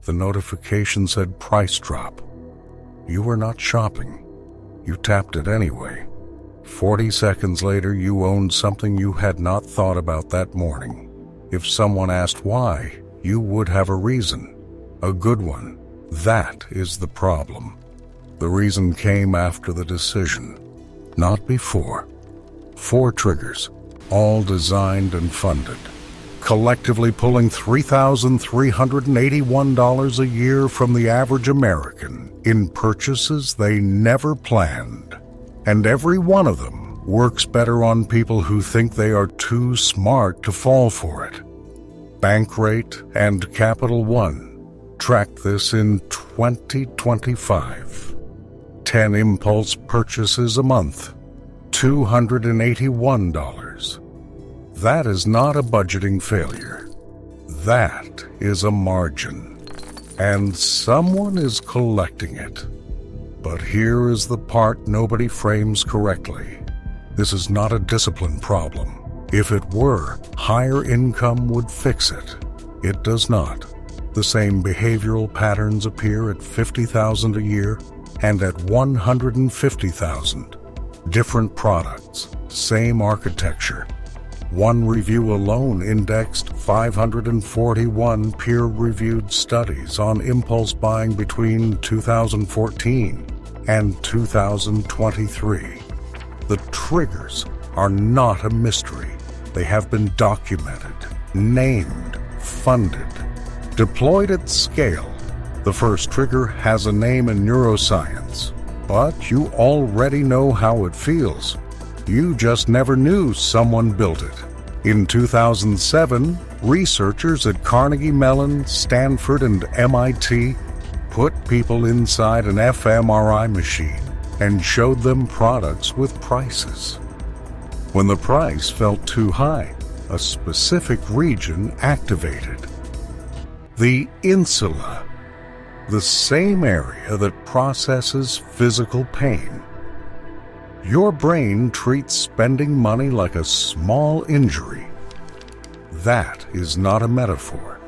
the notification said price drop. You were not shopping. You tapped it anyway. 40 seconds later, you owned something you had not thought about that morning. If someone asked why, you would have a reason. A good one. That is the problem. The reason came after the decision, not before. 4 triggers, all designed and funded, collectively pulling $3,381 a year from the average American in purchases they never planned. And every one of them works better on people who think they are too smart to fall for it. Bankrate and Capital One tracked this in 2025. 10 impulse purchases a month, $281. That is not a budgeting failure. That is a margin. And someone is collecting it. But here is the part nobody frames correctly. This is not a discipline problem. If it were, higher income would fix it. It does not. The same behavioral patterns appear at $50,000 a year and at $150,000. Different products, same architecture. One review alone indexed 541 peer-reviewed studies on impulse buying between 2014 and 2023. The triggers are not a mystery. They have been documented, named, funded, deployed at scale. The first trigger has a name in neuroscience, but you already know how it feels. You just never knew someone built it. In 2007, researchers at Carnegie Mellon, Stanford, and MIT put people inside an fMRI machine and showed them products with prices. When the price felt too high, a specific region activated. The insula, the same area that processes physical pain. Your brain treats spending money like a small injury. That is not a metaphor.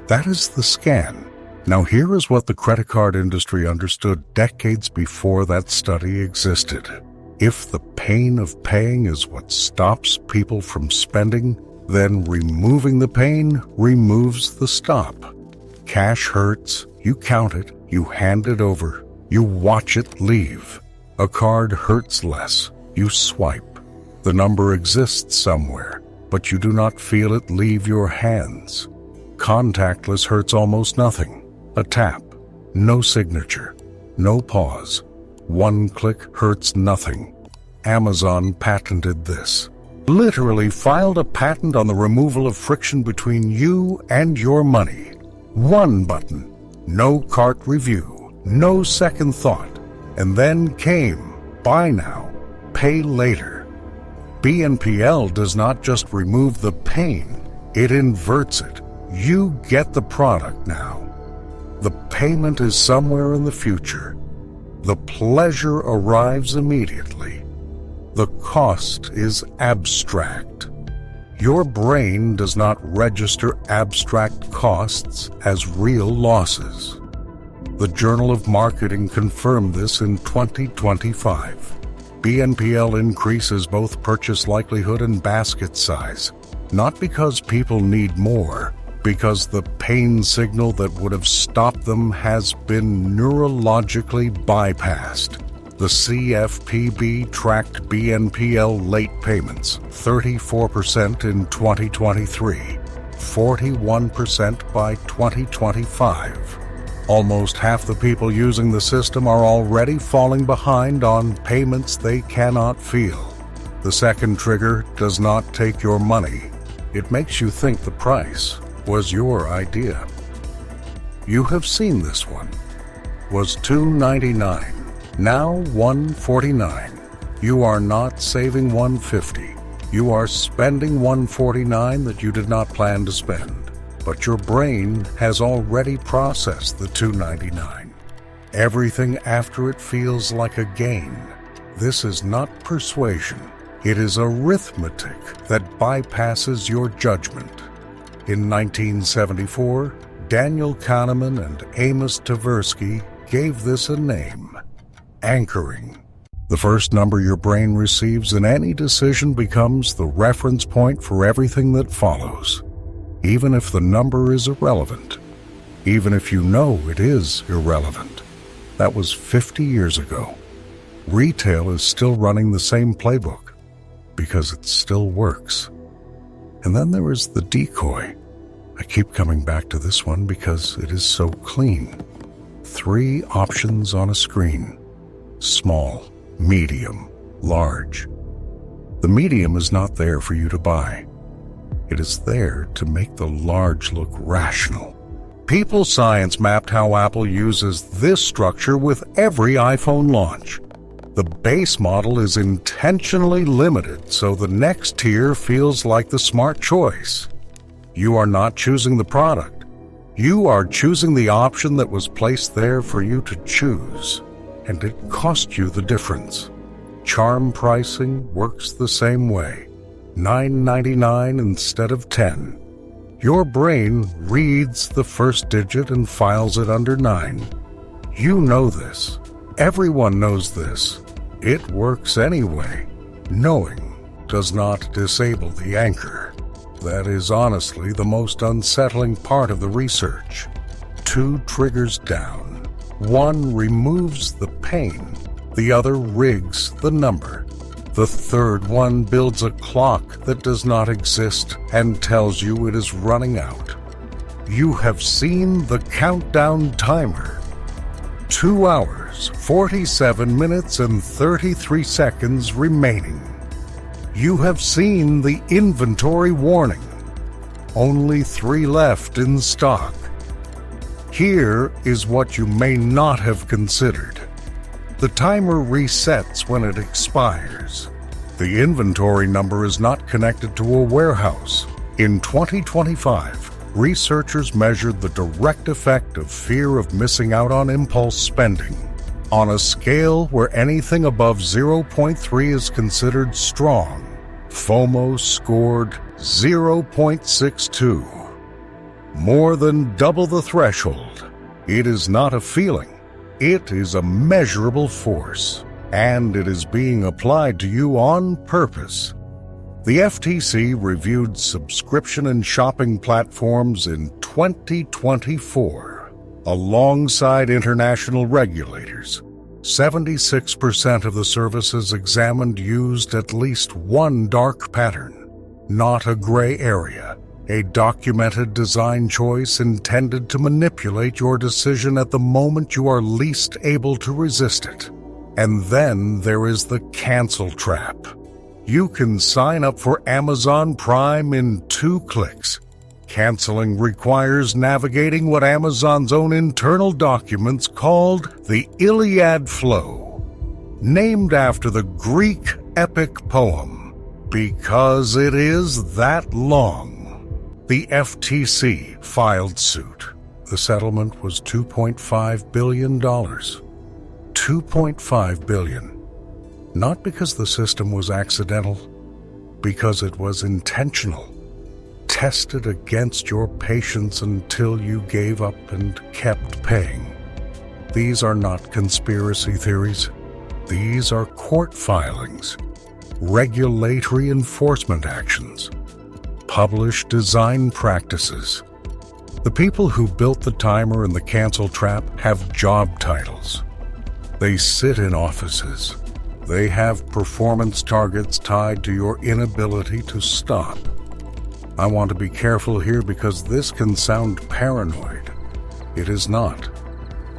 That is the scan. Now here is what the credit card industry understood decades before that study existed. If the pain of paying is what stops people from spending, then removing the pain removes the stop. Cash hurts, you count it, you hand it over, you watch it leave. A card hurts less, you swipe. The number exists somewhere, but you do not feel it leave your hands. Contactless hurts almost nothing. A tap, no signature, no pause. One click hurts nothing. Amazon patented this. Literally filed a patent on the removal of friction between you and your money. One button, no cart review, no second thought. And then came, buy now, pay later. BNPL does not just remove the pain, it inverts it. You get the product now. The payment is somewhere in the future. The pleasure arrives immediately. The cost is abstract. Your brain does not register abstract costs as real losses. The Journal of Marketing confirmed this in 2025. BNPL increases both purchase likelihood and basket size, not because people need more, because the pain signal that would have stopped them has been neurologically bypassed. The CFPB tracked BNPL late payments, 34% in 2023, 41% by 2025. Almost half the people using the system are already falling behind on payments they cannot feel. The second trigger does not take your money. It makes you think the price was your idea. You have seen this one. Was $2.99, now $1.49. You are not saving $1.50. You are spending $1.49 that you did not plan to spend. But your brain has already processed the $2.99. Everything after it feels like a gain. This is not persuasion. It is arithmetic that bypasses your judgment. In 1974, Daniel Kahneman and Amos Tversky gave this a name: anchoring. The first number your brain receives in any decision becomes the reference point for everything that follows, even if the number is irrelevant, even if you know it is irrelevant. That was 50 years ago. Retail is still running the same playbook because it still works. And then there is the decoy. I keep coming back to this one because it is so clean. 3 options on a screen: small, medium, large. The medium is not there for you to buy. It is there to make the large look rational. People Science mapped how Apple uses this structure with every iPhone launch. The base model is intentionally limited so the next tier feels like the smart choice. You are not choosing the product. You are choosing the option that was placed there for you to choose, and it cost you the difference. Charm pricing works the same way. $9.99 instead of $10. Your brain reads the first digit and files it under 9. You know this. Everyone knows this. It works anyway. Knowing does not disable the anchor. That is honestly the most unsettling part of the research. 2 triggers down. One removes the pain. The other rigs the number. The third one builds a clock that does not exist and tells you it is running out. You have seen the countdown timer. 2 hours, 47 minutes, and 33 seconds remaining. You have seen the inventory warning. Only 3 left in stock. Here is what you may not have considered. The timer resets when it expires. The inventory number is not connected to a warehouse. In 2025, researchers measured the direct effect of fear of missing out on impulse spending. On a scale where anything above 0.3 is considered strong, FOMO scored 0.62. More than double the threshold. It is not a feeling. It is a measurable force, and it is being applied to you on purpose. The FTC reviewed subscription and shopping platforms in 2024, alongside international regulators. 76% of the services examined used at least one dark pattern, not a gray area, a documented design choice intended to manipulate your decision at the moment you are least able to resist it. And then there is the cancel trap. You can sign up for Amazon Prime in 2 clicks. Canceling requires navigating what Amazon's own internal documents called the Iliad Flow, named after the Greek epic poem, because it is that long. The FTC filed suit. The settlement was $2.5 billion. $2.5 billion. Not because the system was accidental, because it was intentional. Tested against your patience until you gave up and kept paying. These are not conspiracy theories. These are court filings, regulatory enforcement actions, published design practices. The people who built the timer and the cancel trap have job titles. They sit in offices. They have performance targets tied to your inability to stop. I want to be careful here because this can sound paranoid. It is not.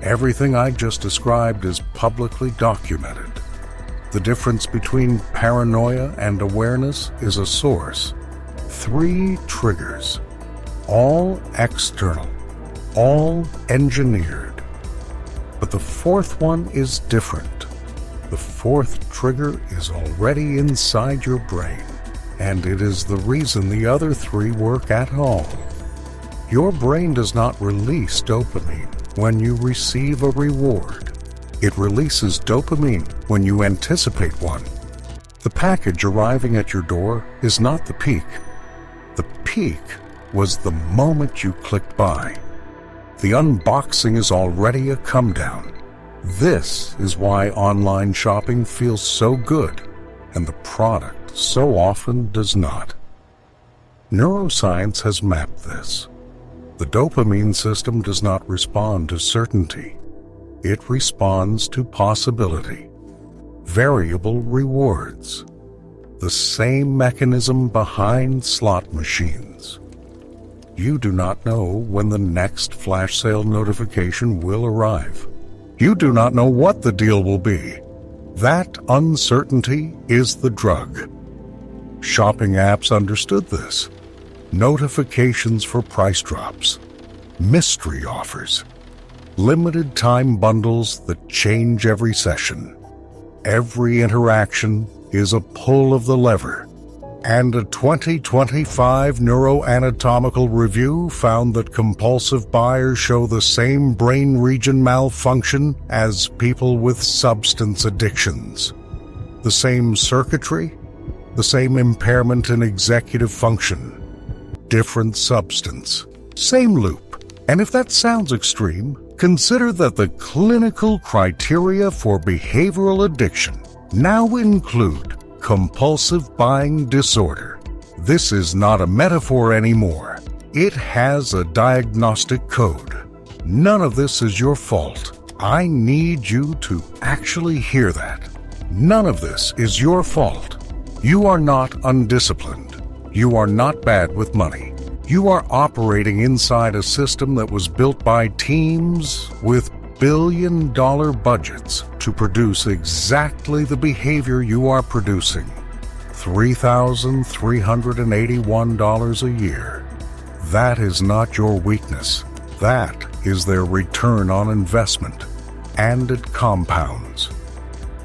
Everything I just described is publicly documented. The difference between paranoia and awareness is a source. 3 triggers, all external, all engineered. But the 4th one is different. The 4th trigger is already inside your brain, and it is the reason the other 3 work at all. Your brain does not release dopamine when you receive a reward. It releases dopamine when you anticipate one. The package arriving at your door is not the peak. The peak was the moment you clicked buy. The unboxing is already a come-down. This is why online shopping feels so good, and the product so often does not. Neuroscience has mapped this. The dopamine system does not respond to certainty. It responds to possibility. Variable rewards. The same mechanism behind slot machines. You do not know when the next flash sale notification will arrive. You do not know what the deal will be. That uncertainty is the drug. Shopping apps understood this. Notifications for price drops, mystery offers, limited time bundles that change every session. Every interaction is a pull of the lever. And a 2025 neuroanatomical review found that compulsive buyers show the same brain region malfunction as people with substance addictions. The same circuitry, the same impairment in executive function. Different substance, same loop. And if that sounds extreme, consider that the clinical criteria for behavioral addiction now include compulsive buying disorder. This is not a metaphor anymore. It has a diagnostic code. None of this is your fault. I need you to actually hear that. None of this is your fault. You are not undisciplined. You are not bad with money. You are operating inside a system that was built by teams with billion-dollar budgets to produce exactly the behavior you are producing. $3,381 a year. That is not your weakness. That is their return on investment. And it compounds.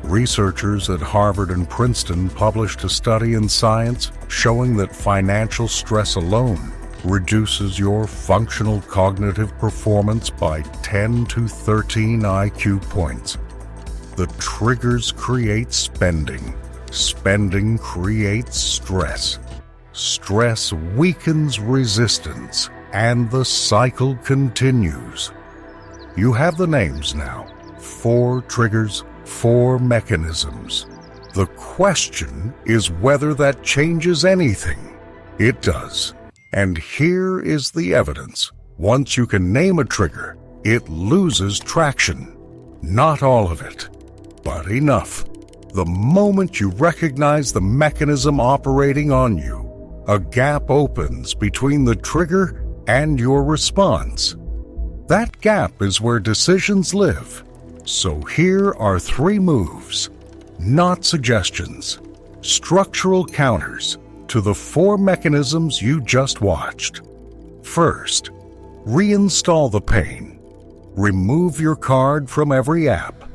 Researchers at Harvard and Princeton published a study in Science showing that financial stress alone reduces your functional cognitive performance by 10 to 13 IQ points. The triggers create spending. Spending creates stress. Stress weakens resistance, and the cycle continues. You have the names now. 4 triggers, 4 mechanisms. The question is whether that changes anything. It does. And here is the evidence. Once you can name a trigger, it loses traction. Not all of it, but enough. The moment you recognize the mechanism operating on you, a gap opens between the trigger and your response. That gap is where decisions live. So here are 3 moves, not suggestions, structural counters to the 4 mechanisms you just watched. First, reinstall the pain. Remove your card from every app,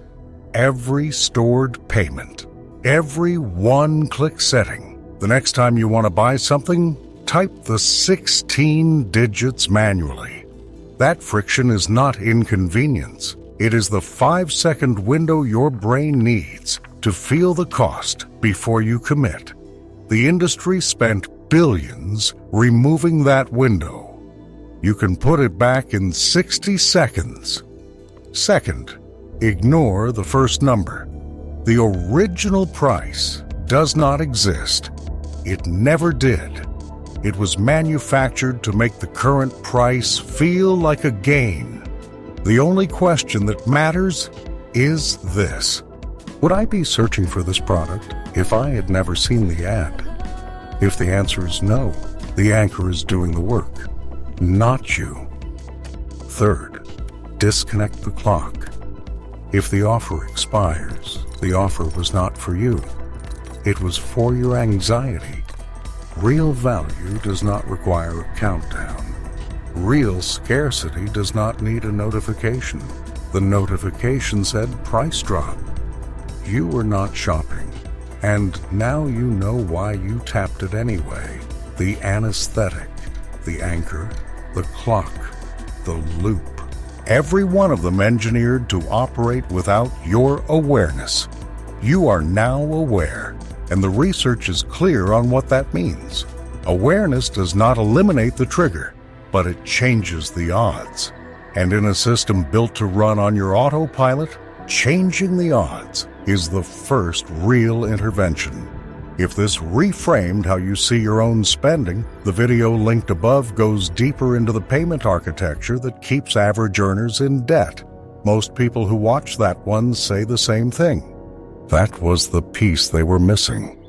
every stored payment, every one-click setting. The next time you want to buy something, type the 16 digits manually. That friction is not inconvenience. It is the 5-second window your brain needs to feel the cost before you commit. The industry spent billions removing that window. You can put it back in 60 seconds. Second, ignore the first number. The original price does not exist. It never did. It was manufactured to make the current price feel like a gain. The only question that matters is this: would I be searching for this product if I had never seen the ad? If the answer is no, the anchor is doing the work, not you. Third, disconnect the clock. If the offer expires, the offer was not for you. It was for your anxiety. Real value does not require a countdown. Real scarcity does not need a notification. The notification said price drop. You were not shopping, and now you know why you tapped it anyway. The anesthetic, the anchor, the clock, the loop. Every one of them engineered to operate without your awareness. You are now aware, and the research is clear on what that means. Awareness does not eliminate the trigger, but it changes the odds. And in a system built to run on your autopilot, changing the odds is the first real intervention. If this reframed how you see your own spending, the video linked above goes deeper into the payment architecture that keeps average earners in debt. Most people who watch that one say the same thing. That was the piece they were missing.